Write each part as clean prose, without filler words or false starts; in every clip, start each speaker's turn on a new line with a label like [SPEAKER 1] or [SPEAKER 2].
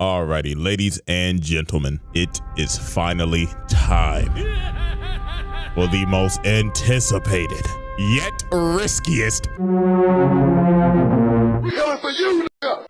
[SPEAKER 1] Alrighty, ladies and gentlemen, it is finally time for the most anticipated, yet riskiest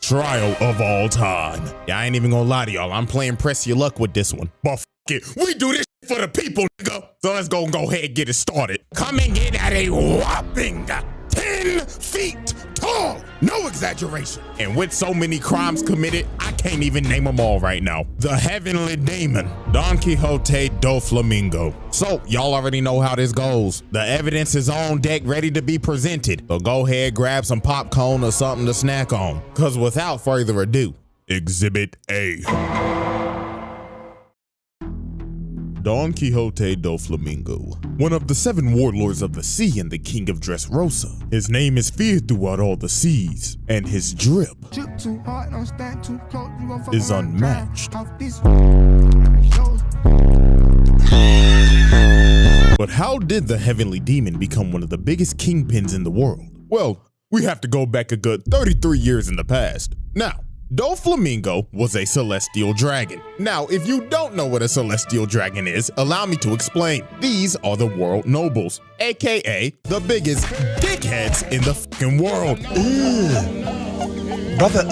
[SPEAKER 1] trial of all time. Yeah, I ain't even gonna lie to y'all. I'm playing press your luck with this one. But f it, we do this for the people, nigga. So let's go ahead and get it started. Coming in at a whopping 10 feet tall. No exaggeration. And with so many crimes committed, I can't even name them all right now. The heavenly demon, Don Quixote DOFLAMINGO. So y'all already know how this goes. The evidence is on deck, ready to be presented. So go ahead, grab some popcorn or something to snack on. Cause without further ado, Exhibit A. Don Quixote DOFLAMINGO, one of the 7 warlords of the sea and the king of Dressrosa. His name is feared throughout all the seas, and his drip is unmatched. But how did the heavenly demon become one of the biggest kingpins in the world? Well, we have to go back a good 33 years in the past. Now, DOFLAMINGO was a celestial dragon. Now, if you don't know what a celestial dragon is, allow me to explain. These are the world nobles, aka the biggest dickheads in the fucking world. Brother,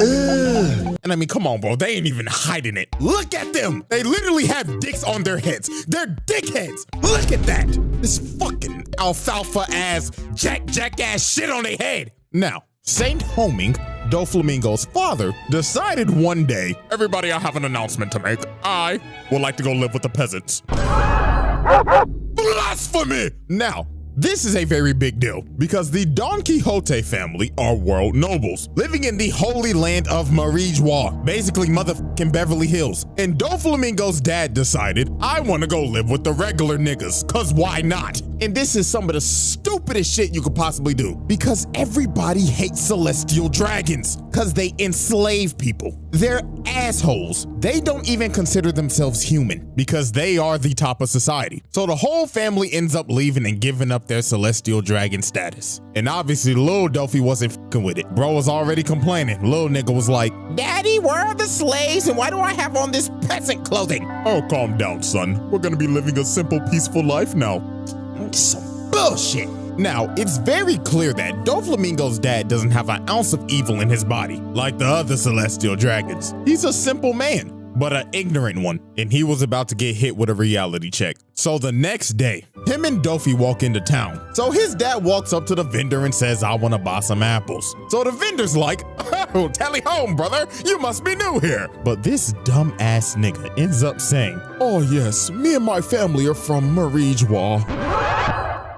[SPEAKER 1] And I mean, come on, bro, they ain't even hiding it. Look at them. They literally have dicks on their heads. They're dickheads. Look at that. This fucking alfalfa ass, jackass shit on their head. Now, Saint Homing, DOFLAMINGO's father, decided one day, everybody, I have an announcement to make. I would like to go live with the peasants. Blasphemy! Now, this is a very big deal because the Don Quixote family are world nobles living in the holy land of Marijois, basically motherfucking Beverly Hills. And DOFLAMINGO's dad decided, I want to go live with the regular niggas, cause why not? And this is some of the stupidest shit you could possibly do because everybody hates celestial dragons cause they enslave people. They're assholes. They don't even consider themselves human because they are the top of society. So the whole family ends up leaving and giving up their celestial dragon status. And obviously Lil Dofi wasn't fucking with it. Bro was already complaining. Lil nigga was like, Daddy, where are the slaves and why do I have on this peasant clothing? Oh, calm down, son. We're gonna be living a simple, peaceful life now. Some bullshit. Now, it's very clear that DOFLAMINGO's dad doesn't have an ounce of evil in his body, like the other celestial dragons. He's a simple man, but an ignorant one, and he was about to get hit with a reality check. So the next day, him and Dofi walk into town. So his dad walks up to the vendor and says, I want to buy some apples. So the vendor's like, oh, tally home, brother, you must be new here. But this dumb ass nigga ends up saying, oh yes, me and my family are from Marijois.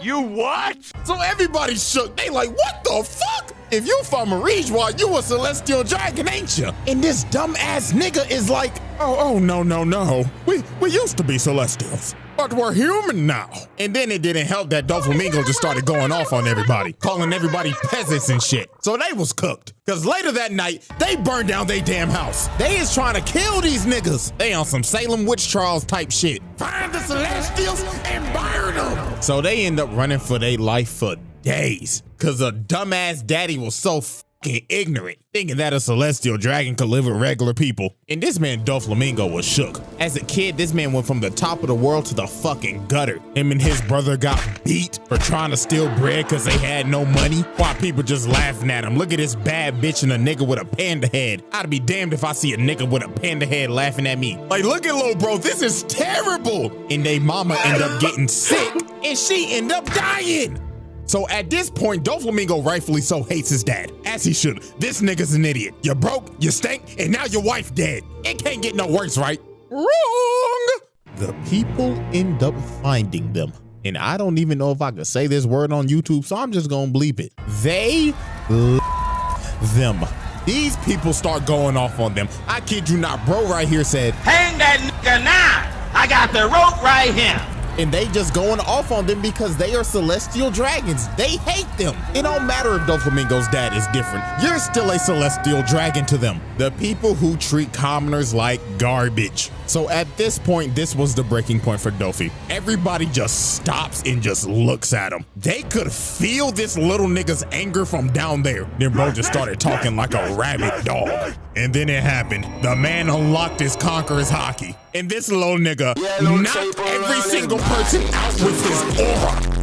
[SPEAKER 1] You what? So everybody shook. They like, what the fuck? If you from Marijois, you a celestial dragon, ain't you? And this dumb ass nigga is like, oh, no. We used to be celestials, but we're human now. And then it didn't help that DOFLAMINGO just started going off on everybody, calling everybody peasants and shit. So they was cooked. Cause later that night, they burned down their damn house. They is trying to kill these niggas. They on some Salem witch trials type shit. Find the celestials and burn them. So they end up running for their life for days. Cause a dumbass daddy was so fucking ignorant, thinking that a celestial dragon could live with regular people. And this man DOFLAMINGO was shook. As a kid, this man went from the top of the world to the fucking gutter. Him and his brother got beat for trying to steal bread cause they had no money, while people just laughing at him. Look at this bad bitch and a nigga with a panda head. I'd be damned if I see a nigga with a panda head laughing at me. Like, look at Lil Bro, this is terrible. And they mama end up getting sick and she end up dying. So at this point, DOFLAMINGO rightfully so hates his dad, as he should. This nigga's an idiot. You broke, you stink, and now your wife dead. It can't get no worse, right? Wrong! The people end up finding them. And I don't even know if I could say this word on YouTube, so I'm just gonna bleep it. They them. These people start going off on them. I kid you not, bro right here said, hang that nigga now! I got the rope right here! and they just going off on them because they are celestial dragons. They hate them. It don't matter if Doflamingo's dad is different. You're still a celestial dragon to them. The people who treat commoners like garbage. So at this point, this was the breaking point for Dofi. Everybody just stops and just looks at him. They could feel this little nigga's anger from down there. Then bro just started talking like a rabid dog. And then it happened. The man unlocked his conqueror's hockey. And this little nigga knocked every single person out with his aura.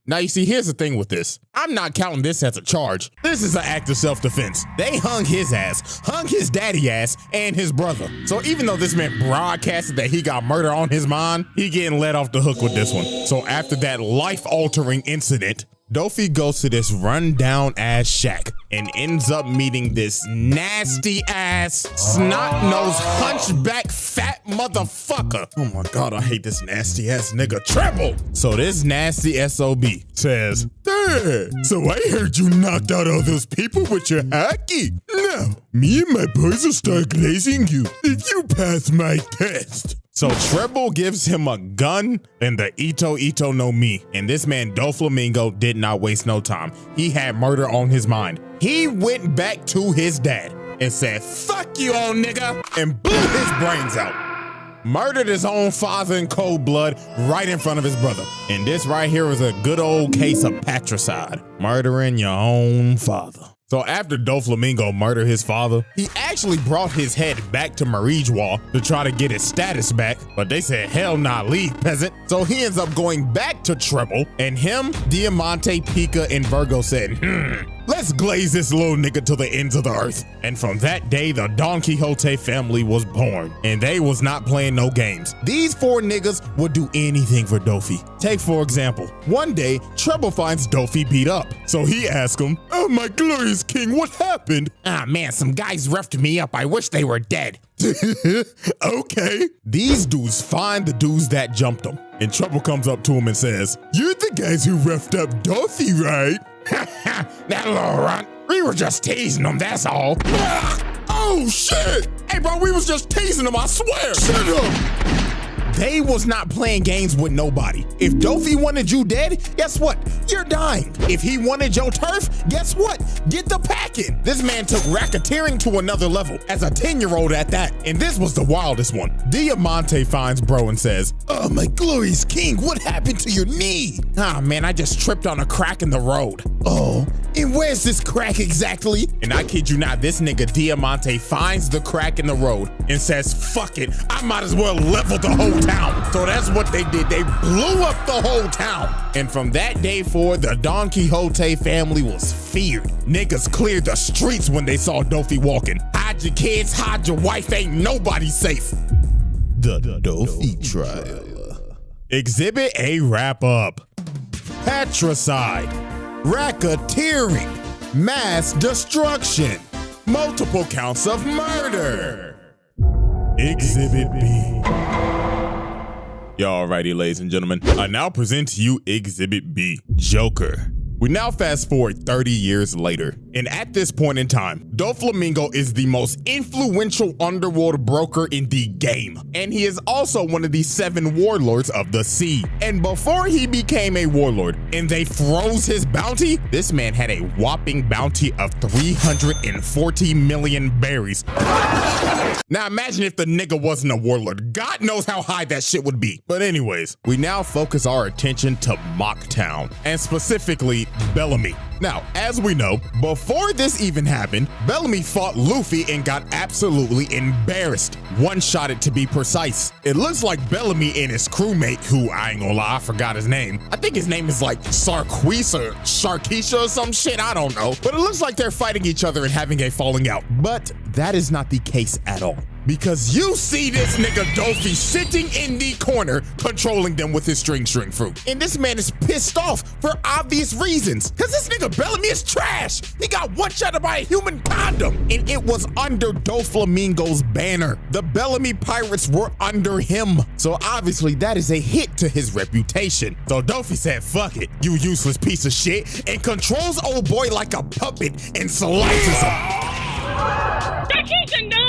[SPEAKER 1] Now, you see, here's the thing with this. I'm not counting this as a charge. This is an act of self-defense. They hung his ass, hung his daddy ass, and his brother. So even though this man broadcasted that he got murder on his mind, he getting let off the hook with this one. So after that life-altering incident, Dofi goes to this rundown ass shack and ends up meeting this nasty ass, snot-nosed, hunchback, fat motherfucker. Oh my God, I hate this nasty ass nigga, Treble. So this nasty SOB says, "Hey, so I heard you knocked out all those people with your hockey. Now, me and my boys will start glazing you if you pass my test." So Treble gives him a gun and the Ito Ito no Mi. And this man Doflamingo did not waste no time. He had murder on his mind. He went back to his dad and said, "Fuck you, old nigga," and blew his brains out. Murdered his own father in cold blood right in front of his brother. And this right here is a good old case of patricide. Murdering your own father. So after Doflamingo murdered his father, he actually brought his head back to Marijwa to try to get his status back, but they said, "Hell nah, leave, peasant." So he ends up going back to Treble, and him, Diamante, Pika, and Virgo said, "Let's glaze this little nigga to the ends of the earth." And from that day, the Don Quixote family was born, and they was not playing no games. These four niggas would do anything for Dofi. Take for example, one day, Treble finds Dofi beat up. So he asks him, "Oh my glorious king, what happened?" "Ah man, some guys roughed me up. I wish they were dead." Okay. These dudes find the dudes that jumped them. And Treble comes up to him and says, "You're the guys who roughed up Dofi, right?" "That little runt. We were just teasing him, that's all." "Oh shit! Hey bro, we was just teasing him, I swear." "Shut up." They was not playing games with nobody. If Dofi wanted you dead, guess what? You're dying. If he wanted your turf, guess what? Get the packing. This man took racketeering to another level as a 10-year-old at that. And this was the wildest one. Diamante finds bro and says, "Oh my glorious king, what happened to your knee?" "Ah man, I just tripped on a crack in the road." "Oh, and where's this crack exactly?" And I kid you not, this nigga Diamante finds the crack in the road and says, "Fuck it, I might as well level the whole town." So that's what they did. They blew up the whole town. And from that day forward, the Don Quixote family was feared. Niggas cleared the streets when they saw Dofi walking. Hide your kids, hide your wife, ain't nobody safe. The Dofi trial. Exhibit A wrap up. Patricide, racketeering, mass destruction, multiple counts of murder. Exhibit B. Alrighty, ladies and gentlemen, I now present to you Exhibit B, Joker. We now fast forward 30 years later, and at this point in time, Doflamingo is the most influential underworld broker in the game, and he is also one of the 7 warlords of the sea. And before he became a warlord and they froze his bounty, this man had a whopping bounty of 340 million berries. Now imagine if the nigga wasn't a warlord. God knows how high that shit would be. But anyways, we now focus our attention to Mocktown, and specifically Bellamy. Now, as we know, before this even happened, Bellamy fought Luffy and got absolutely embarrassed. One-shotted to be precise. It looks like Bellamy and his crewmate, who I ain't gonna lie, I forgot his name. I think his name is like Sarquis or Sharkeisha or some shit, I don't know. But it looks like they're fighting each other and having a falling out. But that is not the case at all. Because you see this nigga Dofi sitting in the corner controlling them with his string fruit. And this man is pissed off for obvious reasons. Cause this nigga Bellamy is trash. He got one-shotted by a human condom. And it was under Doflamingo's banner. The Bellamy pirates were under him. So obviously that is a hit to his reputation. So Dofi said, "Fuck it, you useless piece of shit," and controls old boy like a puppet and slices him.
[SPEAKER 2] Takesha, no!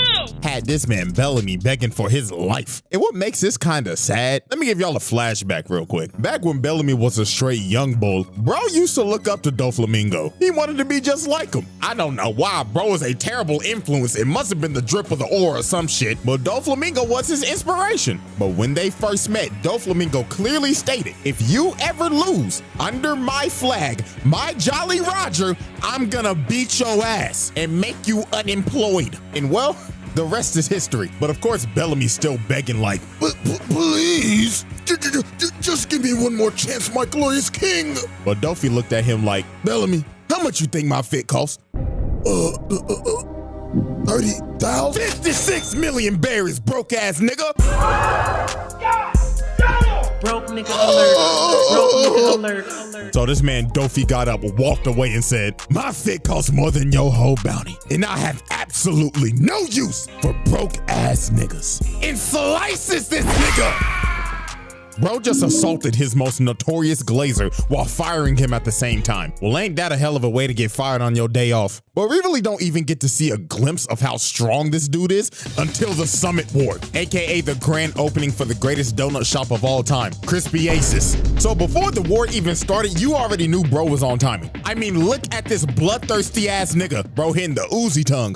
[SPEAKER 1] had this man Bellamy begging for his life. And what makes this kind of sad, let me give y'all a flashback real quick. Back when Bellamy was a straight young bull, bro used to look up to DOFLAMINGO. He wanted to be just like him. I don't know why, bro was a terrible influence. It must have been the drip of the ore or some shit, but DOFLAMINGO was his inspiration. But when they first met, DOFLAMINGO clearly stated, if you ever lose under my flag, my Jolly Roger, I'm gonna beat your ass and make you unemployed. And well, the rest is history. But of course, Bellamy's still begging like, please, just give me one more chance, my glorious king. But Dofi looked at him like, Bellamy, how much you think my fit costs? 30,000? 56 million berries, broke ass nigga.
[SPEAKER 2] Broke nigga alert. Broke nigga alert.
[SPEAKER 1] So this man Dofi got up, walked away and said, my fit costs more than your whole bounty. And I have absolutely no use for broke ass niggas. And slices this nigga. Bro just assaulted his most notorious glazer while firing him at the same time. Well, ain't that a hell of a way to get fired on your day off? But we really don't even get to see a glimpse of how strong this dude is until the Summit War, aka the grand opening for the greatest donut shop of all time, Crispy Aces. So before the war even started, you already knew bro was on timing. I mean, look at this bloodthirsty ass nigga, bro hitting the Uzi tongue.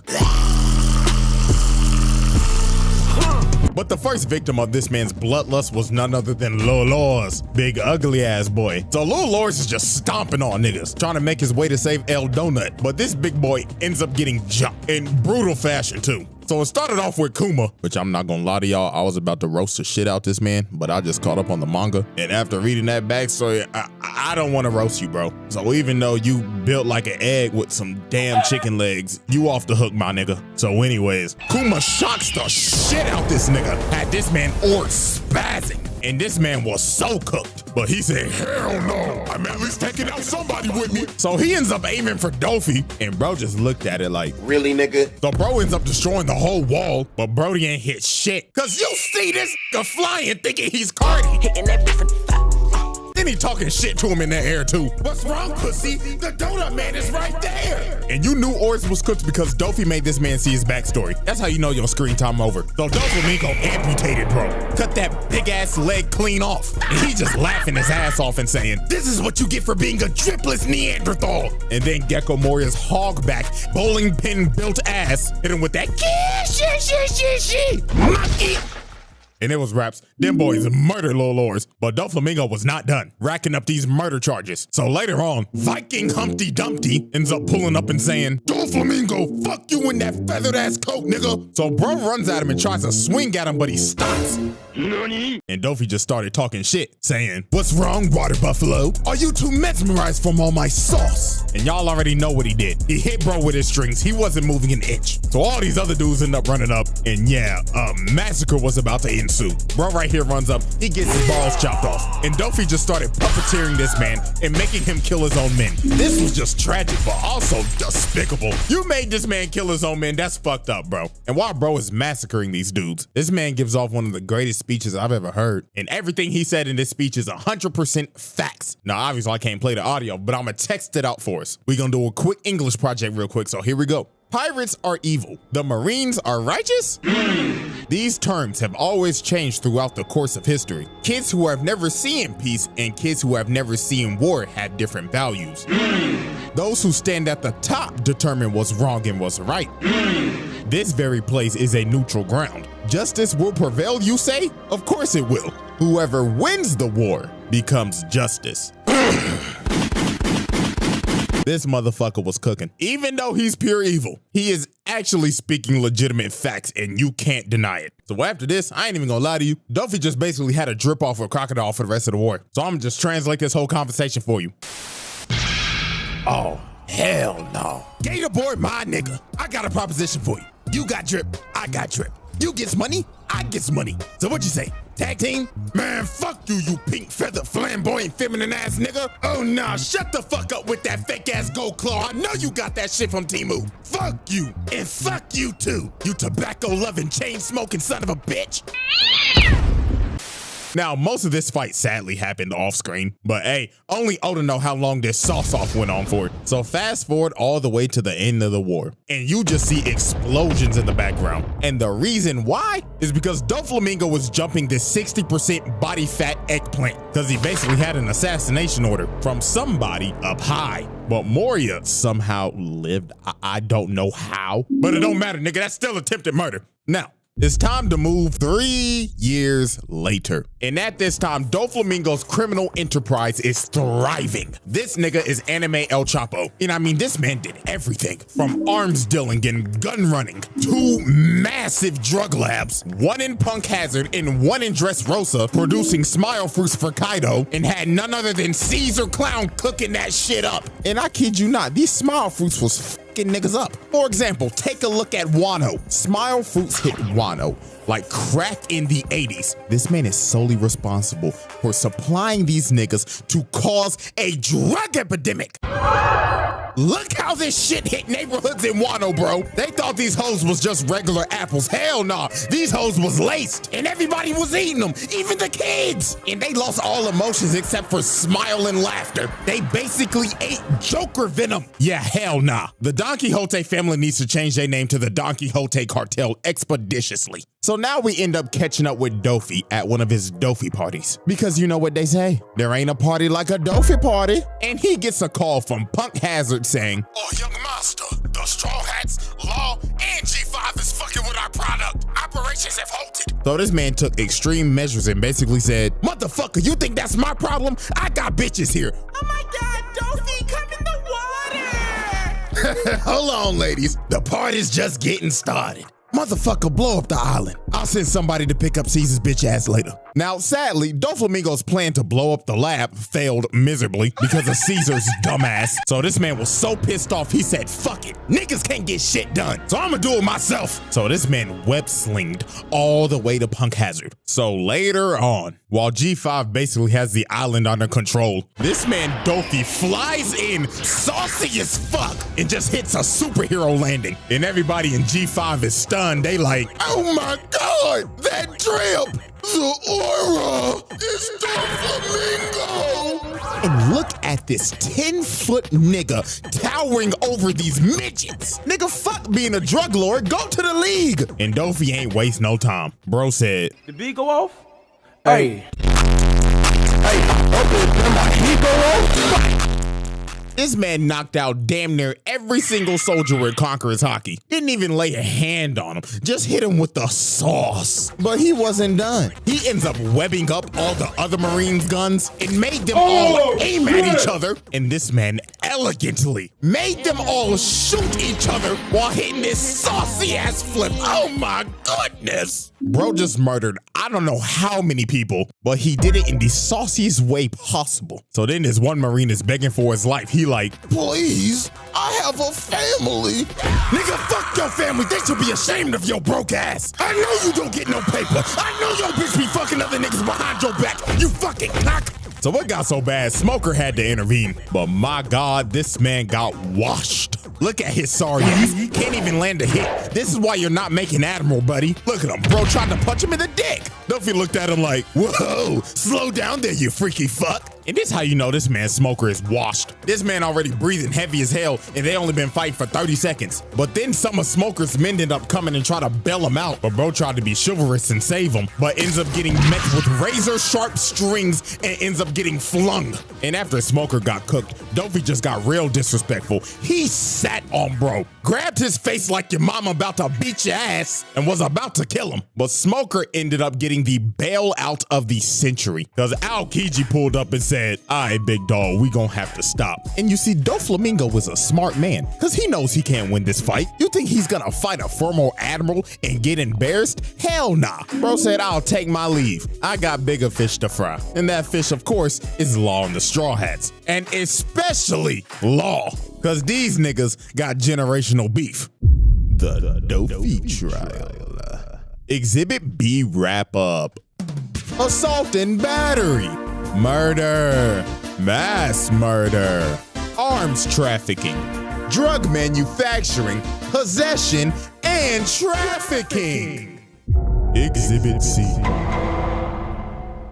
[SPEAKER 1] But the first victim of this man's bloodlust was none other than Lil Lors, big ugly ass boy. So Lil Lors is just stomping on niggas, trying to make his way to save El Donut. But this big boy ends up getting jumped in brutal fashion too. So it started off with Kuma, which I'm not gonna lie to y'all, I was about to roast the shit out this man, but I just caught up on the manga. And after reading that backstory, I don't wanna roast you, bro. So even though you built like an egg with some damn chicken legs, you off the hook, my nigga. So anyways, Kuma shocks the shit out this nigga, had this man spazzing. And this man was so cooked, but he said, hell no, I'm at least taking out somebody with me. So he ends up aiming for Dofi, and bro just looked at it like, really, nigga? So bro ends up destroying the whole wall, but Brody ain't hit shit. Cause you see this nigga flying thinking he's Cardi. Hitting that different. Then he talking shit to him in the air too. What's wrong, pussy? The donut man is right there. And you knew Oris was cooked because Dofi made this man see his backstory. That's how you know your screen time over. So DOFLAMINGO amputated bro. Cut that big ass leg clean off. And he just laughing his ass off and saying, this is what you get for being a dripless Neanderthal. And then Gecko Moria's hogback, bowling pin built ass hit him with that monkey. And it was raps. Them boys murdered Lil Lors, but DOFLAMINGO was not done, racking up these murder charges. So later on, Viking Humpty Dumpty ends up pulling up and saying, DOFLAMINGO, fuck you in that feathered ass coat, nigga. So bro runs at him and tries to swing at him, but he stops. Nani? And Dofi just started talking shit, saying, what's wrong, water buffalo? Are you too mesmerized from all my sauce? And y'all already know what he did. He hit bro with his strings. He wasn't moving an inch. So all these other dudes end up running up, and yeah, a massacre was about to ensue. Bro right here runs up, he gets his balls chopped off, and Dofi just started puppeteering this man and making him kill his own men. This was just tragic, but also despicable. You made this man kill his own men, that's fucked up, bro. And while bro is massacring these dudes, this man gives off one of the greatest speeches I've ever heard. And everything he said in this speech is 100% facts. Now, obviously I can't play the audio, but I'm gonna text it out for us. We're gonna do a quick English project real quick, so here we go. Pirates are evil. The Marines are righteous? These terms have always changed throughout the course of history. Kids who have never seen peace and kids who have never seen war have different values. Those who stand at the top determine what's wrong and what's right. This very place is a neutral ground. Justice will prevail, you say? Of course it will. Whoever wins the war becomes justice. This motherfucker was cooking. Even though he's pure evil, he is actually speaking legitimate facts and you can't deny it. So after this, I ain't even gonna lie to you, Dofi just basically had a drip off of a crocodile for the rest of the war. So I'm gonna just translate this whole conversation for you. Oh, hell no. Gator boy, my nigga, I got a proposition for you. You got drip, I got drip. You gets money, I gets money. So what you say? Tag team? Man, fuck you, you pink feather flamboyant feminine ass nigga. Oh nah, shut the fuck up with that fake ass gold claw. I know you got that shit from Temu. Fuck you, and fuck you too, you tobacco loving chain smoking son of a bitch. Now, most of this fight sadly happened off screen, but hey, only Oda know how long this sauce-off went on for. So fast forward all the way to the end of the war, and you just see explosions in the background. And the reason why is because DOFLAMINGO was jumping this 60% body fat eggplant, because he basically had an assassination order from somebody up high. But Moria somehow lived. I don't know how, but it don't matter, nigga. That's still attempted murder. Now, it's time to move 3 years later. And at this time, DOFLAMINGO's criminal enterprise is thriving. This nigga is Anime El Chapo. And I mean, this man did everything from arms dealing and gun running to massive drug labs. One in Punk Hazard and one in Dressrosa, producing smile fruits for Kaido, and had none other than Caesar Clown cooking that shit up. And I kid you not, these smile fruits was niggas up. For example, take a look at Wano. Smile Fruits hit Wano like crack in the 80s. This man is solely responsible for supplying these niggas to cause a drug epidemic. Look how this shit hit neighborhoods in Wano, bro. They thought these hoes was just regular apples. Hell nah. These hoes was laced and everybody was eating them, even the kids. And they lost all emotions except for smile and laughter. They basically ate Joker venom. Yeah, hell nah. The Don Quixote family needs to change their name to the Don Quixote cartel expeditiously. So now we end up catching up with Dofi at one of his Dofi parties. Because you know what they say, there ain't a party like a Dofi party. And he gets a call from Punk Hazard saying, "Oh, young master, the Straw Hats, Law, and G5 is fucking with our product. Operations have halted." So this man took extreme measures and basically said, "Motherfucker, you think that's my problem? I got bitches here." Oh my God, Dofi, come in the water. Hold on, ladies. The party's just getting started. Motherfucker, blow up the island. I'll send somebody to pick up Caesar's bitch ass later. Now, sadly, DOFLAMINGO's plan to blow up the lab failed miserably because of Caesar's dumbass. So this man was so pissed off, he said, "Fuck it. Niggas can't get shit done, so I'ma do it myself." So this man web-slinged all the way to Punk Hazard. So later on, while G5 basically has the island under control, this man Dofi flies in saucy as fuck and just hits a superhero landing. And everybody in G5 is stunned. They like, "Oh my God, that drip! The aura is DOFLAMINGO!" And look at this 10-foot nigga towering over these midgets. Nigga, fuck being a drug lord, go to the league. And Dofi ain't waste no time. Bro said,
[SPEAKER 3] "The beat go off? Hey. Hey, okay, can my heat go off?"
[SPEAKER 1] This man knocked out damn near every single soldier with Conqueror's Hockey. Didn't even lay a hand on him, just hit him with the sauce. But he wasn't done. He ends up webbing up all the other Marines' guns and made them all aim at each other. And this man elegantly made them all shoot each other while hitting this saucy ass flip. Oh my goodness. Bro just murdered I don't know how many people, but he did it in the sauciest way possible. So then this one Marine is begging for his life. He like, "Please, I have a family." Nigga, fuck your family. They should be ashamed of your broke ass. I know you don't get no paper. I know your bitch be fucking other niggas behind your back. You fucking cock. So it got so bad, Smoker had to intervene. But my God, this man got washed. Look at his sorry ass. He can't even land a hit. This is why you're not making Admiral, buddy. Look at him. Bro tried to punch him in the dick. Duffy looked at him like, "Whoa, slow down there, you freaky fuck." And this is how you know this man Smoker is washed. This man already breathing heavy as hell, and they only been fighting for 30 seconds. But then some of Smoker's men ended up coming and try to bail him out. But bro tried to be chivalrous and save him, but ends up getting met with razor sharp strings and ends up getting flung. And after Smoker got cooked, Dofi just got real disrespectful. He sat on bro, grabbed his face like your mama about to beat your ass, and was about to kill him. But Smoker ended up getting the bailout of the century, because Aokiji pulled up and said, "All right, big dog, we gonna have to stop." And you see, DOFLAMINGO was a smart man, because he knows he can't win this fight. You think he's gonna fight a former admiral and get embarrassed? Hell nah. Bro said, "I'll take my leave. I got bigger fish to fry." And that fish, of course, is Law and the Straw Hats. And especially Law, because these niggas got generational beef. The Dofi trial. Exhibit B wrap up. Assault and battery. Murder, mass murder, arms trafficking, drug manufacturing, possession, and trafficking. Exhibit C.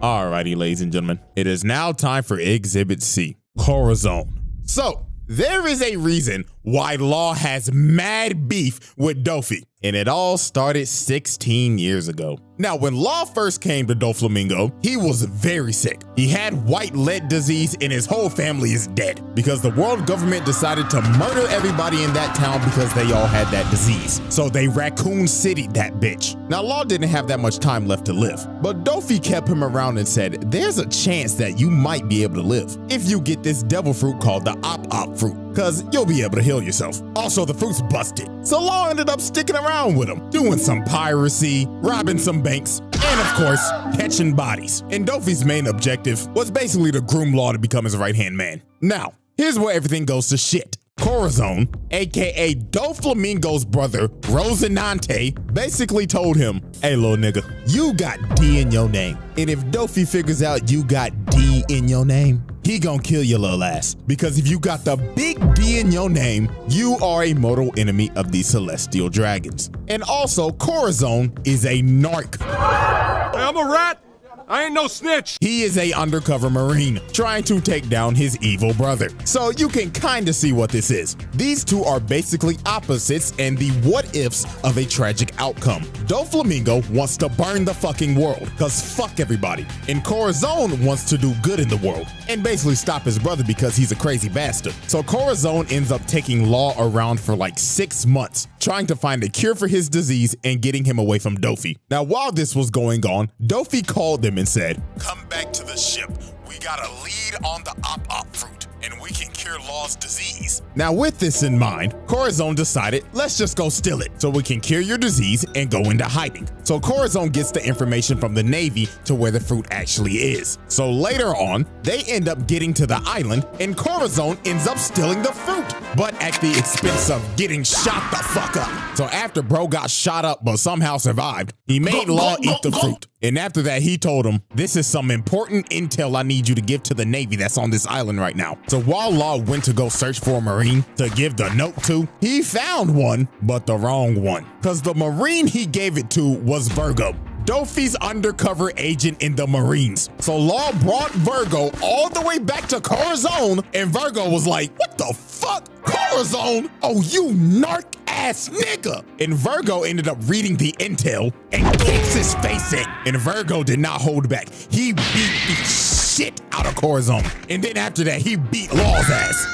[SPEAKER 1] Alrighty, ladies and gentlemen, it is now time for Exhibit C, Corazon. So, there is a reason why Law has mad beef with Dofi, and it all started 16 years ago. Now, when Law first came to Doflamingo, he was very sick. He had white lead disease and his whole family is dead because the world government decided to murder everybody in that town because they all had that disease. So they Raccoon City'd that bitch. Now, Law didn't have that much time left to live, but Dofi kept him around and said, there's a chance that you might be able to live if you get this devil fruit called the Op fruit, because you'll be able to heal yourself. Also, the fruit's busted. So Law ended up sticking around with him, doing some piracy, robbing some banks, and of course, catching bodies. And Dofi's main objective was basically to groom Law to become his right-hand man. Now, here's where everything goes to shit. Corazon, aka Doflamingo's brother, Rosinante, basically told him, hey, little nigga, you got D in your name. And if Dofi figures out you got D in your name, he gonna kill your little ass. Because if you got the big D in your name, you are a mortal enemy of the celestial dragons. And also, Corazon is a narc.
[SPEAKER 3] Hey, I'm a rat. I ain't no snitch.
[SPEAKER 1] He is a undercover Marine trying to take down his evil brother. So you can kind of see what this is. These two are basically opposites and the what ifs of a tragic outcome. Doflamingo wants to burn the fucking world, cause fuck everybody. And Corazon wants to do good in the world and basically stop his brother because he's a crazy bastard. So Corazon ends up taking Law around for like 6 months, trying to find a cure for his disease and getting him away from Dofi. Now, while this was going on, Dofi called them and said, come back to the ship. We got a lead on the Op fruit, and we can cure Law's disease. Now, with this in mind, Corazon decided, let's just go steal it so we can cure your disease and go into hiding. So Corazon gets the information from the Navy to where the fruit actually is. So later on, they end up getting to the island and Corazon ends up stealing the fruit, but at the expense of getting shot the fuck up. So after bro got shot up but somehow survived, he made Law eat the fruit. And after that, he told him, this is some important intel I need you to give to the Navy that's on this island right now. So while Law went to go search for a Marine to give the note to, he found one, but the wrong one. Because the Marine he gave it to was Virgo, Dofi's undercover agent in the Marines. So Law brought Virgo all the way back to Corazon, and Virgo was like, what the fuck? Corazon? Oh, you narc ass nigga. And Virgo ended up reading the intel and kicks his face in. And Virgo did not hold back. He beat the shit out of Corazon. And then after that, he beat Law's ass.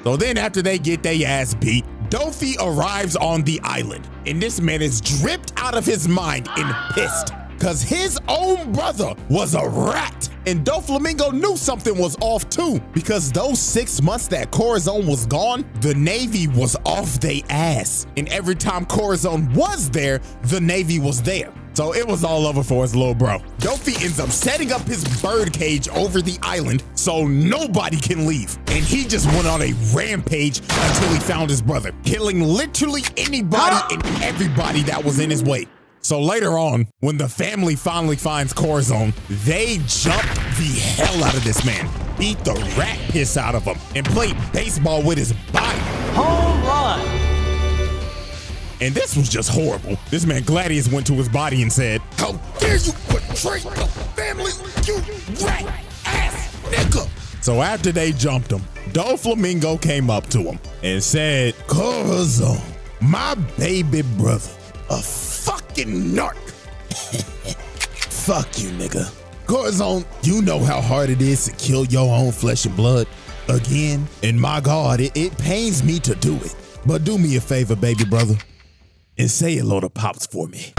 [SPEAKER 1] So then after they get their ass beat, Dofi arrives on the island, and this man is dripped out of his mind and pissed, cause his own brother was a rat. And Doflamingo knew something was off too, because those 6 months that Corazon was gone, the Navy was off they ass. And every time Corazon was there, the Navy was there. So it was all over for his little bro. Dofi ends up setting up his bird cage over the island so nobody can leave. And he just went on a rampage until he found his brother, killing literally anybody and everybody that was in his way. So later on, when the family finally finds Corazon, they jump the hell out of this man, beat the rat piss out of him, and played baseball with his body.
[SPEAKER 4] Home run!
[SPEAKER 1] And this was just horrible. This man Gladius went to his body and said, how dare you betray the family, you rat ass nigga. So after they jumped him, Doflamingo came up to him and said, Corazon, my baby brother, a fucking narc. Fuck you, nigga. Corazon, you know how hard it is to kill your own flesh and blood again. And my God, it pains me to do it. But do me a favor, baby brother, and say hello to Pops for me.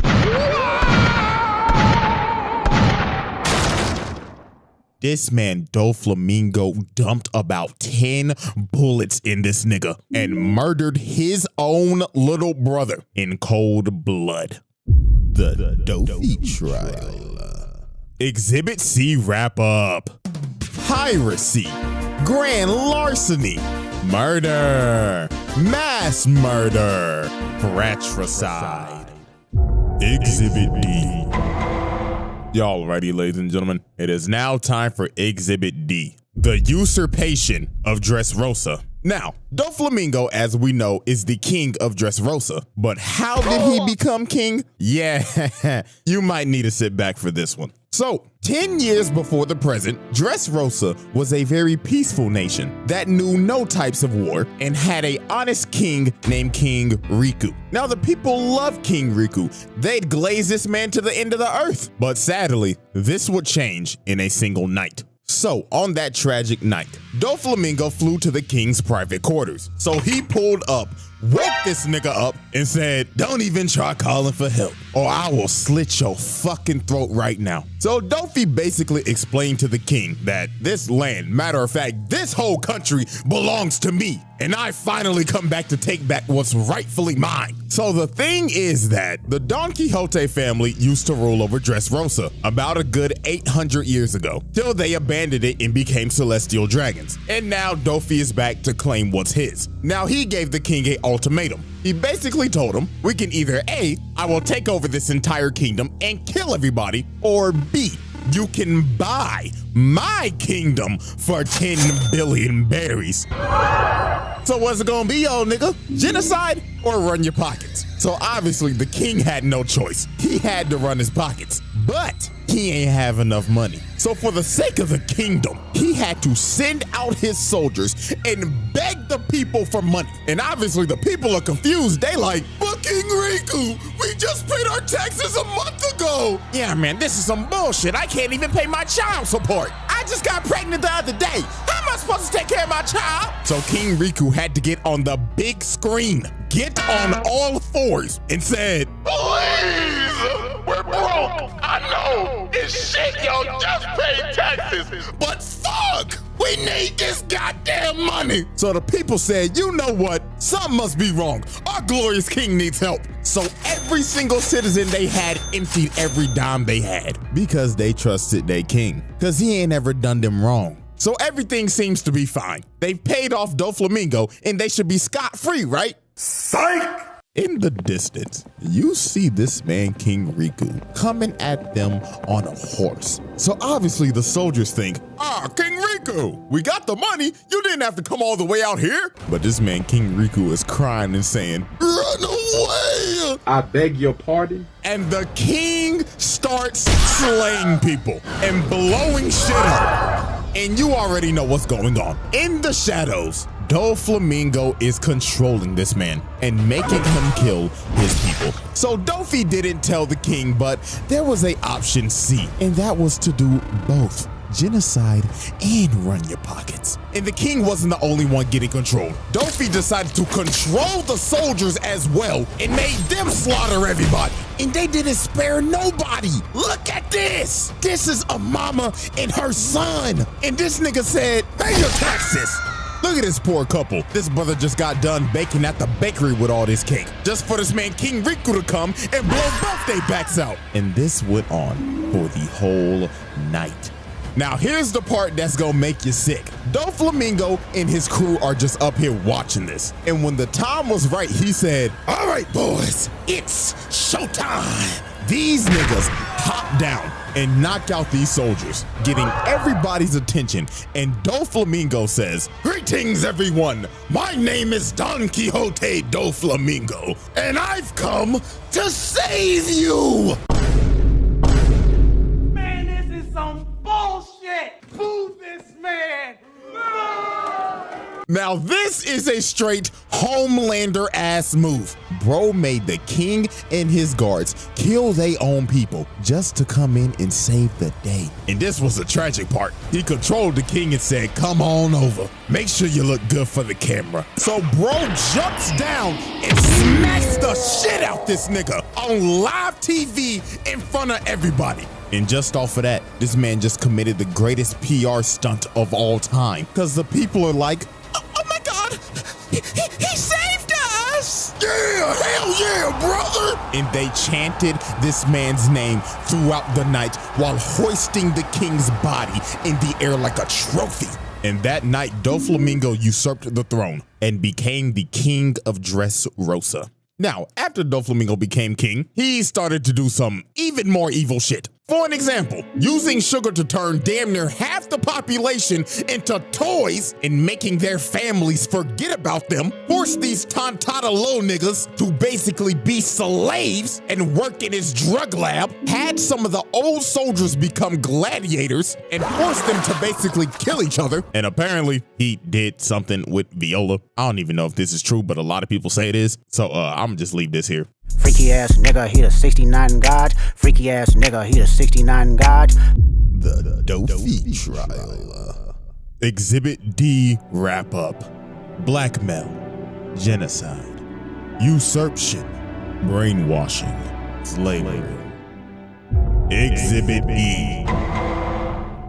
[SPEAKER 1] This man Doflamingo dumped about 10 bullets in this nigga and murdered his own little brother in cold blood. The Dofi trial. Exhibit C wrap up. Piracy, grand larceny, murder, mass murder, fratricide. Exhibit D. Y'all ready, ladies and gentlemen? It is now time for Exhibit D, the usurpation of Dressrosa. Now, Doflamingo, as we know, is the king of Dressrosa, but how did he become king? Yeah, you might need to sit back for this one. So, 10 years before the present, Dressrosa was a very peaceful nation that knew no types of war and had an honest king named King Riku. Now, the people loved King Riku. They'd glaze this man to the end of the earth. But sadly, this would change in a single night. So, on that tragic night, DOFLAMINGO flew to the king's private quarters. So he pulled up, woke this nigga up, and said, "Don't even try calling for help, or I will slit your fucking throat right now." So Dofi basically explained to the king that this land, matter of fact, this whole country belongs to me, and I finally come back to take back what's rightfully mine. So the thing is that the Don Quixote family used to rule over Dressrosa about a good 800 years ago, till they abandoned it and became celestial dragons. And now Dofi is back to claim what's his. Now he gave the king an ultimatum. He basically told him, we can either A, I will take over this entire kingdom and kill everybody, or B, you can buy my kingdom for 10 billion berries. So what's it gonna be, old nigga? Genocide or run your pockets? So obviously the king had no choice. He had to run his pockets, but he ain't have enough money. So for the sake of the kingdom, he had to send out his soldiers and beg the people for money. And obviously the people are confused. They like, but King Riku, we just paid our taxes a month ago. Yeah, man, this is some bullshit. I can't even pay my child support. I just got pregnant the other day. How am I supposed to take care of my child? So King Riku had to get on the big screen, get on all fours, and said, "Please, we're broke. I know it's shit, y'all just paid taxes, but fuck, we need this goddamn money." So the people said, you know what? Something must be wrong. Our glorious king needs help. So every single citizen they had emptied every dime they had because they trusted their king, because he ain't ever done them wrong. So everything seems to be fine. They've paid off DOFLAMINGO and they should be scot-free, right? Psych! In the distance, you see this man, King Riku, coming at them on a horse. So obviously the soldiers think, King Riku, we got the money. You didn't have to come all the way out here. But this man, King Riku, is crying and saying, "Run away!
[SPEAKER 3] I beg your pardon?"
[SPEAKER 1] And the king starts slaying people and blowing shit up. And you already know what's going on. In the shadows, DOFLAMINGO is controlling this man and making him kill his people. So Dofi didn't tell the king, but there was an option C, and that was to do both. Genocide and run your pockets. And the king wasn't the only one getting controlled. Dofi decided to control the soldiers as well and made them slaughter everybody. And they didn't spare nobody. Look at this. This is a mama and her son. And this nigga said, pay your taxes. Look at this poor couple. This brother just got done baking at the bakery with all this cake, just for this man King Riku to come and blow both their backs out. And this went on for the whole night. Now here's the part that's gonna make you sick. DOFLAMINGO and his crew are just up here watching this. And when the time was right, he said, all right, boys, it's showtime. These niggas hop down and knock out these soldiers, getting everybody's attention. And DOFLAMINGO says, greetings, everyone. My name is Don Quixote DOFLAMINGO, and I've come to save you.
[SPEAKER 4] Man, this is some bullshit. Boo this man.
[SPEAKER 1] Now this is a straight Homelander ass move. Bro made the king and his guards kill their own people just to come in and save the day. And this was the tragic part. He controlled the king and said, come on over. Make sure you look good for the camera. So bro jumps down and smacks the shit out this nigga on live TV in front of everybody. And just off of that, this man just committed the greatest PR stunt of all time. Because the people are like, oh my God, he saved us. Yeah, hell yeah, brother. And they chanted this man's name throughout the night while hoisting the king's body in the air like a trophy. And that night, DOFLAMINGO usurped the throne and became the king of Dressrosa. Now, after DOFLAMINGO became king, he started to do some even more evil shit. For an example, using sugar to turn damn near half the population into toys and making their families forget about them forced these tontata low niggas to basically be slaves and work in his drug lab, had some of the old soldiers become gladiators, and forced them to basically kill each other. And apparently, he did something with Viola. I don't even know if this is true, but a lot of people say it is. So I'm gonna just leave this here.
[SPEAKER 5] Freaky ass nigga, he the 69 God. Freaky ass nigga, he the 69 God.
[SPEAKER 1] The Dofi trial. Exhibit D wrap up. Blackmail, genocide, usurpation, brainwashing, slavery. Exhibit E.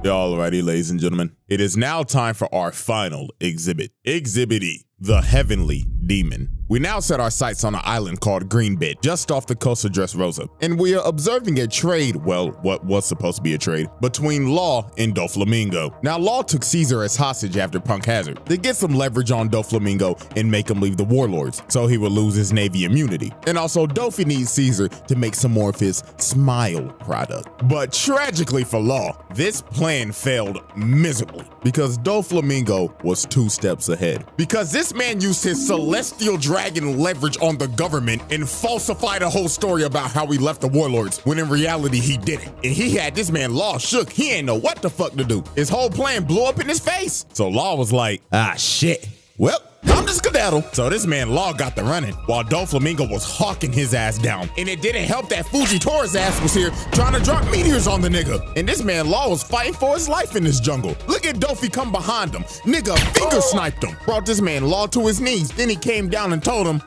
[SPEAKER 1] Alrighty, ladies and gentlemen, it is now time for our final exhibit. Exhibit E, the Heavenly Demon. We now set our sights on an island called Greenbed, just off the coast of Dressrosa, and we are observing a trade, well, what was supposed to be a trade, between Law and DOFLAMINGO. Now, Law took Caesar as hostage after Punk Hazard to get some leverage on DOFLAMINGO and make him leave the warlords, so he would lose his Navy immunity. And also, Dofi needs Caesar to make some more of his smile product. But tragically for Law, this plan failed miserably because DOFLAMINGO was 2 steps ahead. Because this man used his celestial dragon leverage on the government and falsified a whole story about how he left the warlords, when in reality he didn't. And he had this man Law shook. He ain't know what the fuck to do. His whole plan blew up in his face. So Law was like, ah shit. Well, I'm the skedaddle. So this man Law got the running while DOFLAMINGO was hawking his ass down. And it didn't help that Fujitora's ass was here trying to drop meteors on the nigga. And this man Law was fighting for his life in this jungle. Look at Dofi come behind him. Nigga finger sniped him. Brought this man Law to his knees. Then he came down and told him,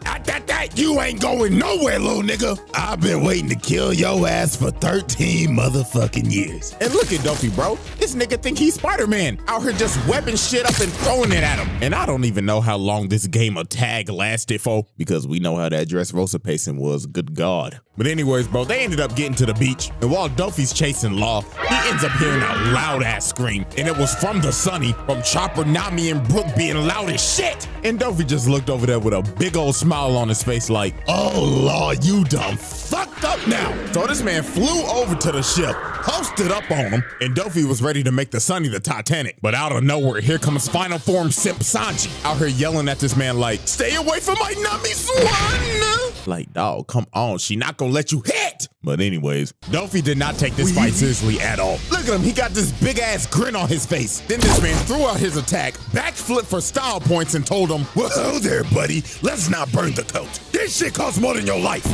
[SPEAKER 1] you ain't going nowhere, little nigga. I've been waiting to kill your ass for 13 motherfucking years. And look at Dofi, bro. This nigga think he's Spider-Man. Out here just webbing shit up and throwing it at him. And I don't even know how long this game of tag lasted for, because we know how that Dressrosa pacing was, good God. But anyways, bro, they ended up getting to the beach, and while Dofi's chasing Law, he ends up hearing a loud ass scream, and it was from the Sunny, from Chopper, Nami, and Brooke being loud as shit. And Dofi just looked over there with a big old smile on his face like, oh Law, you done fucked up now. So this man flew over to the ship, posted up on him, and Dofi was ready to make the Sunny the Titanic. But out of nowhere, here comes final form Simp Sanji, out here yelling at this man like, stay away from my Nami Swan. Like, dog, come on, she not gonna let you hit. But anyways, Dofi did not take this fight seriously at all. Look at him, he got this big ass grin on his face. Then this man threw out his attack, backflip for style points, and told him, whoa there, buddy, let's not burn the coat. This shit costs more than your life.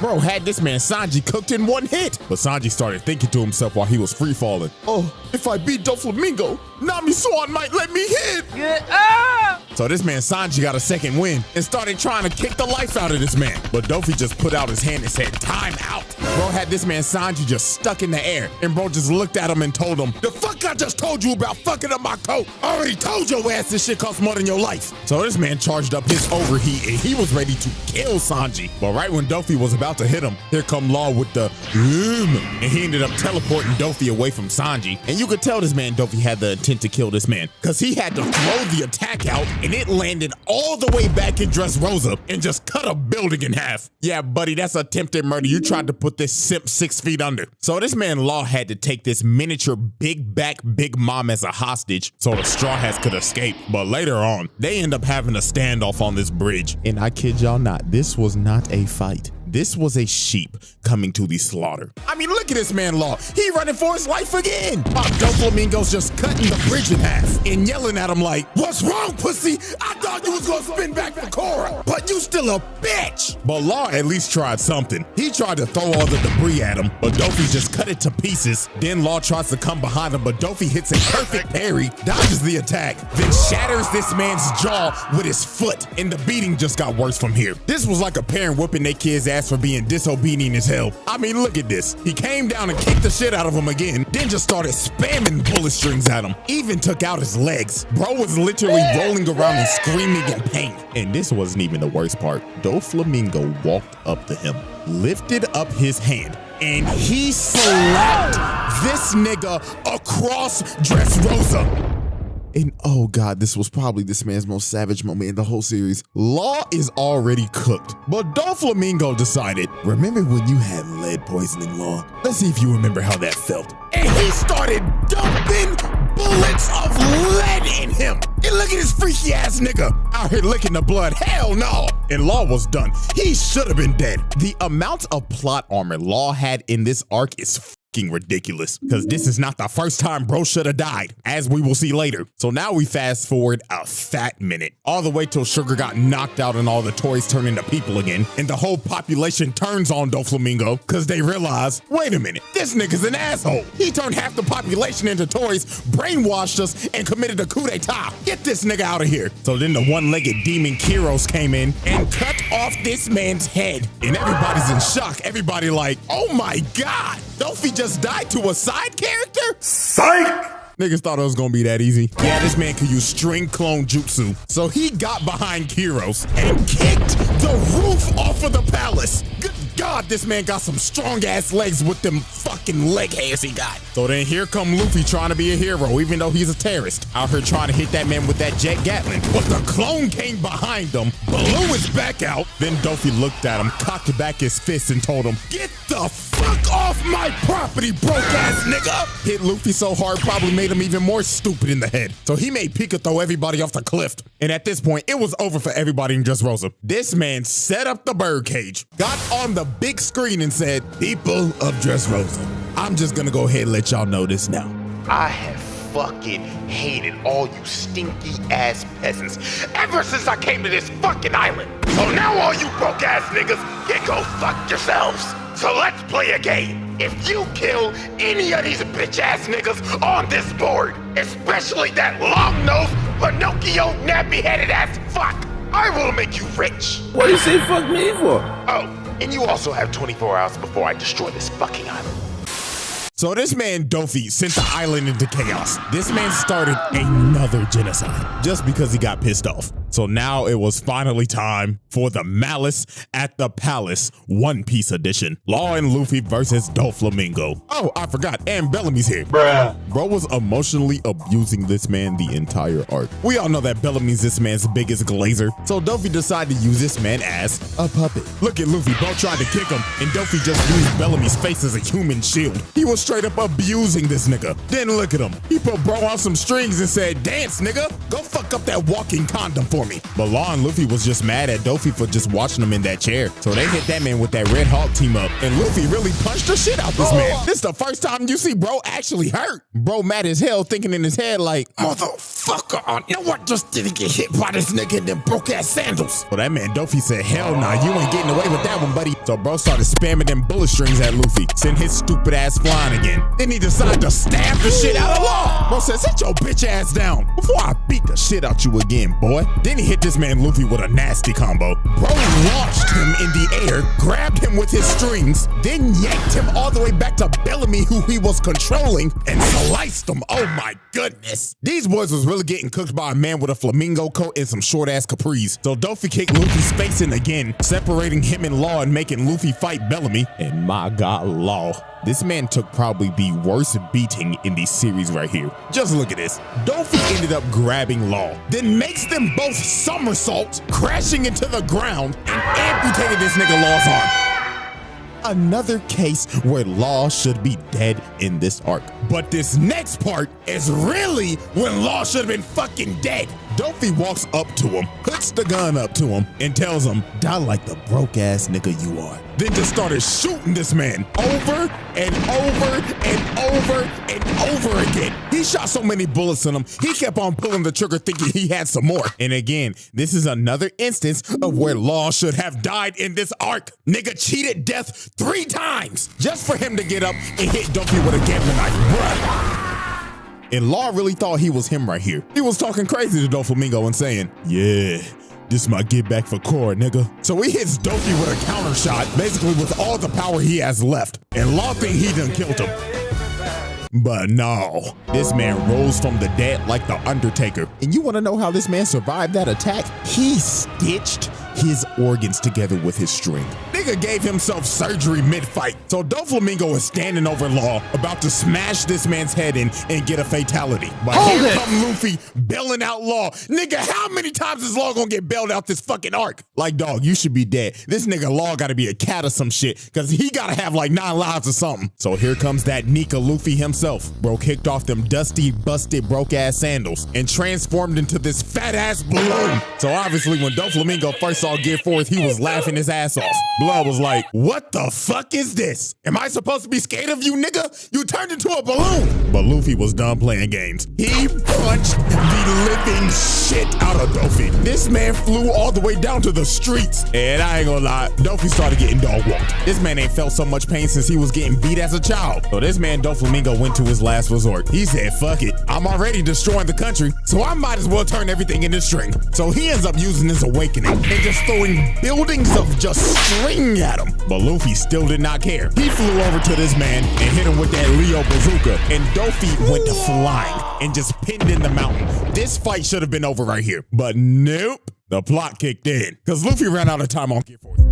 [SPEAKER 1] Bro had this man Sanji cooked in 1 hit. But Sanji started thinking to himself while he was free falling, oh, if I beat DOFLAMINGO, Nami Swan might let me hit. So this man Sanji got a second win and started trying to kick the life out of this man. But Dofi just put out his hand and said, time out. Bro had this man Sanji just stuck in the air, and bro just looked at him and told him, the fuck I just told you about fucking up my coat? I already told your ass this shit costs more than your life. So this man charged up his overheat and he was ready to kill Sanji. But right when Dofi was about to hit him, here come Law with the and he ended up teleporting Dofi away from Sanji. And you could tell this man Dofi had the intent to kill this man, because he had to throw the attack out and it landed all the way back in Dressrosa and just cut a building in half. Yeah, buddy, that's attempted murder. You tried to put this simp 6 feet under. So this man Law had to take this miniature big back Big Mom as a hostage so the Straw Hats could escape. But later on, they end up having a standoff on this bridge. And I kid y'all not, this was not a fight. This was a sheep coming to the slaughter. I mean, look at this man Law. He running for his life again. DOFLAMINGO's just cutting the bridge in half and yelling at him like, what's wrong, pussy? I thought you was gonna spin back for Korra, but you still a bitch. But Law at least tried something. He tried to throw all the debris at him, but Dofi just cut it to pieces. Then Law tries to come behind him, but Dofi hits a perfect parry, dodges the attack, then shatters this man's jaw with his foot. And the beating just got worse from here. This was like a parent whooping their kid's ass for being disobedient as hell. I mean, look at this. He came down and kicked the shit out of him again, then just started spamming bullet strings at him. Even took out his legs. Bro was literally rolling around and screaming in pain. And this wasn't even the worst part. DOFLAMINGO walked up to him, lifted up his hand, and he slapped this nigga across Dressrosa. And oh God, this was probably this man's most savage moment in the whole series. Law is already cooked, but DOFLAMINGO decided, remember when you had lead poisoning, Law? Let's see if you remember how that felt. And he started dumping bullets of lead in him. And look at this freaky ass nigga out here licking the blood. Hell no. And Law was done. He should have been dead. The amount of plot armor Law had in this arc is fucking ridiculous, because this is not the first time bro should have died, as we will see later. So now we fast forward a fat minute, all the way till Sugar got knocked out and all the toys turn into people again, and the whole population turns on DOFLAMINGO because they realize, wait a minute, this nigga's an asshole. He turned half the population into toys, brainwashed us, and committed a coup d'etat. Get this nigga out of here. So then the one-legged demon Kyros came in and cut off this man's head, and everybody's in shock. Everybody like, oh my God, Dofi just died to a side character?
[SPEAKER 3] Psych!
[SPEAKER 1] Niggas thought it was gonna be that easy. Yeah, this man could use string clone jutsu. So he got behind Kyros and kicked the roof off of the palace. Good God, this man got some strong ass legs with them fucking leg hairs he got. So then here come Luffy trying to be a hero, even though he's a terrorist. Out here trying to hit that man with that jet Gatling. But the clone came behind him, blew his back out. Then Dofi looked at him, cocked back his fist and told him, get the fuck off my property, broke ass nigga. Hit Luffy so hard, probably made him even more stupid in the head. So he made Pika throw everybody off the cliff. And at this point, it was over for everybody in Dressrosa. This man set up the birdcage, got on the big screen and said, people of Dressrosa, I'm just gonna go ahead and let y'all know this now.
[SPEAKER 6] I have fucking hated all you stinky ass peasants ever since I came to this fucking island. So now all you broke ass niggas can go fuck yourselves. So let's play a game. If you kill any of these bitch ass niggas on this board, especially that long-nosed, Pinocchio, nappy-headed ass fuck, I will make you rich.
[SPEAKER 3] What do you say fuck me for?
[SPEAKER 6] Oh, and you also have 24 hours before I destroy this fucking island.
[SPEAKER 1] So this man Dofi sent the island into chaos. This man started another genocide just because he got pissed off. So now it was finally time for the Malice at the Palace One Piece edition. Law and Luffy versus DOFLAMINGO. Oh, I forgot, and Bellamy's here.
[SPEAKER 3] Bruh.
[SPEAKER 1] Bro was emotionally abusing this man the entire arc. We all know that Bellamy's this man's biggest glazer, so Dofi decided to use this man as a puppet. Look at Luffy, bro tried to kick him, and Dofi just used Bellamy's face as a human shield. He was straight up abusing this nigga. Then look at him. He put bro on some strings and said, dance nigga, go fuck up that walking condom for me. But Law and Luffy was just mad at Dofi for just watching him in that chair. So they hit that man with that Red Hawk team up, and Luffy really punched the shit out this man. This the first time you see bro actually hurt. Bro mad as hell, thinking in his head like, motherfucker, you know what, just didn't get hit by this nigga in them broke ass sandals. But that man Dofi said, hell nah, you ain't getting away with that one, buddy. So bro started spamming them bullet strings at Luffy, sent his stupid ass flying again. Then he decided to stab the shit out of Law. Bro said, sit your bitch ass down before I beat the shit out you again, boy. Then he hit this man Luffy with a nasty combo. Bro launched him in the air, grabbed him with his strings, then yanked him all the way back to Bellamy, who he was controlling, and sliced him. Oh my goodness. These boys was really getting cooked by a man with a flamingo coat and some short ass capris. So Dofi kicked Luffy's face in again, separating him and Law and making Luffy fight Bellamy. And my God, Law, this man took probably the worst beating in the series right here. Just look at this. Dofi ended up grabbing Law, then makes them both somersault, crashing into the ground, and amputated this nigga Law's arm. Another case where Law should be dead in this arc. But this next part is really when Law should have been fucking dead. Dofi walks up to him, puts the gun up to him, and tells him, die like the broke ass nigga you are. Then just started shooting this man over and over and over and over again. He shot so many bullets in him, he kept on pulling the trigger thinking he had some more. And again, this is another instance of where Law should have died in this arc. Nigga cheated death 3 times just for him to get up and hit Dofi with a gambling knife, bruh. And Law really thought he was him right here. He was talking crazy to DOFLAMINGO and saying, yeah, this my get back for Korra, nigga. So he hits Dofi with a counter shot, basically with all the power he has left. And Law think he done killed him. But no, this man rose from the dead like the Undertaker. And you wanna know how this man survived that attack? He stitched his organs together with his string. Nigga nigga gave himself surgery mid-fight. So DOFLAMINGO is standing over Law, about to smash this man's head in and get a fatality. But here come Luffy bailing out Law. Nigga, how many times is Law gonna get bailed out this fucking arc? Like, dog, you should be dead. This nigga Law gotta be a cat or some shit, because he gotta have like 9 lives or something. So here comes that Nika Luffy himself. Bro kicked off them dusty, busted, broke-ass sandals and transformed into this fat-ass balloon. So obviously when DOFLAMINGO first saw Gear 4th, he was laughing his ass off. Blood was like, what the fuck is this? Am I supposed to be scared of you, nigga? You turned into a balloon. But Luffy was done playing games. He punched the living shit out of Dofi. This man flew all the way down to the streets. And I ain't gonna lie, Dofi started getting dog walked. This man ain't felt so much pain since he was getting beat as a child. So this man DOFLAMINGO went to his last resort. He said, fuck it, I'm already destroying the country, so I might as well turn everything into string. So he ends up using his awakening and just throwing buildings of just string at him. But Luffy still did not care. He flew over to this man and hit him with that Leo bazooka, and Dofi went to flying and just pinned in the mountain. This fight should have been over right here, but nope. The plot kicked in because Luffy ran out of time on Gear 4th.